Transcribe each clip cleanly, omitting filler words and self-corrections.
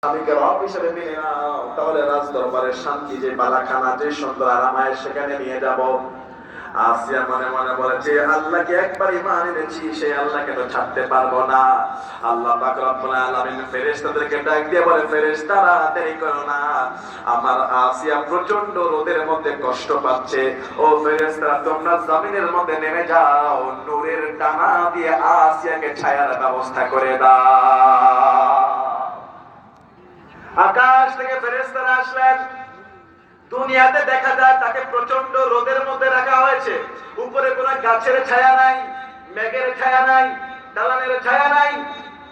স্বামীকে রব হিসেবে মেনে নাও, তাহলে রাজ দরবারের শান্তি যে বালাখানা যে সুন্দর আরামায় সেখানে নিয়ে যাব। আসিয়া মনে মনে বলে যে আল্লাহকে একবার ঈমান এনেছি সেই আল্লাহকে তো ছাড়তে পারবো না। আল্লাহ পাক রব্বুল আলামিন ফেরেশতাদেরকে ডাক দিয়ে বলে, ফেরেশতারা দেরি করো না, আমার আসিয়া প্রচন্ড রোদের মধ্যে কষ্ট পাচ্ছে। ও ফেরেশতারা তোমরা জমিনের মধ্যে নেমে যাও, নূরের ডানা দিয়ে আসিয়াকে ছায়ার ব্যবস্থা করে দাও। আকাশ থেকে ফেরেশতারা আসলেন। দুনিয়াতে দেখা যায় তাকে প্রচন্ড রোদের মধ্যে রাখা হয়েছে, উপরে কোনো গাছের ছায়া নাই, মেঘের ছায়া নাই, দালানের ছায়া নাই,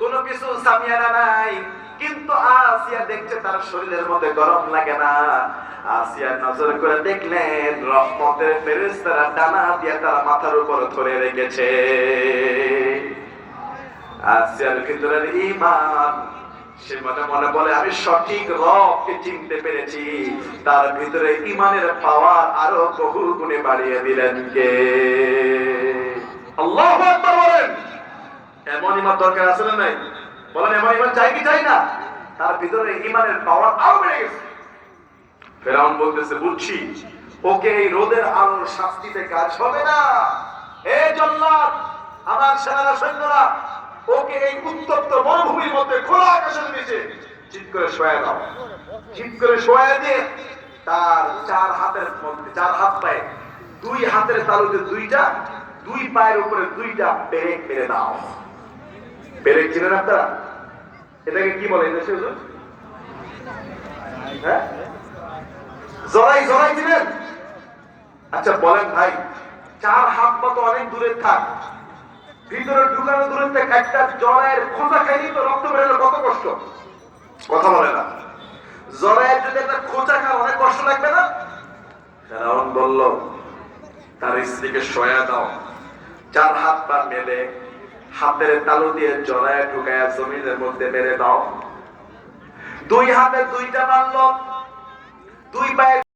কোনো কিছু সামিয়ানা নাই। কিন্তু আসিয়া দেখছে তার শরীরের মধ্যে গরম লাগে না। আসিয়া নজর করে দেখলেন রহমতের ফেরেশতারা ডানা দিয়ে তার মাথার উপর ধরে রেখেছে। আসিয়ার ভিতরের ঈমান, সে মনে মনে বলে আমি সঠিক রবকে চিনতে পেরেছি। তার ভিতরে ঈমানের পাওয়ার আরো বহু গুণে বাড়িয়ে দিলেন কে? আল্লাহু আকবার বলেন। এমন ঈমান দরকার আছে না নাই? বলেন এমন ঈমান চাই কি চাই না? তার ভিতরে ঈমানের পাওয়ার আরো বেড়ে গেছে। ফেরাউন বলতেছে বুঝছি ওকে এই রোদের আলোর শাস্তিতে কাজ হবে না। এই জল্লাদ, আমার সেনারা সৈন্যরা ওকে এই উত্তপ্ত মরুভূমির মধ্যে খোলা আকাশের নিচে চিৎ করে শোয়া দাও। চিৎ করে শোয়া দিয়ে তার চার হাতের মধ্যে, চার হাত পায়ে, দুই হাতের তালুতে দুইটা, দুই পায়ের উপরে দুইটা পেরেক মেরে দাও। পেরেক চিনেন আপনারা? এটাকে কি বলে দেশে? হ্যাঁ, জরাই। জরাই চিনেন? আচ্ছা বলেন ভাই, চার হাত পা তো অনেক দূরে থাক, ভিতরে ঢুকানো দূরে থেকে একটা জরায়ের খোঁচা খাইনি তো রক্ত বেরোলে কত কষ্ট? কথা বলে না। জরায়ের যদি একটা খোঁচা খায় অনেক কষ্ট লাগবে না? ফেরাউন বলল তার স্ত্রীকে শোয়া দাও, চার হাত পা মেলে হাতের তালু দিয়ে জরায়ে ঢুকায়া জমিনের মধ্যে মেরে দাও। দুই হাতে দুইটা মারল, দুই পায়ে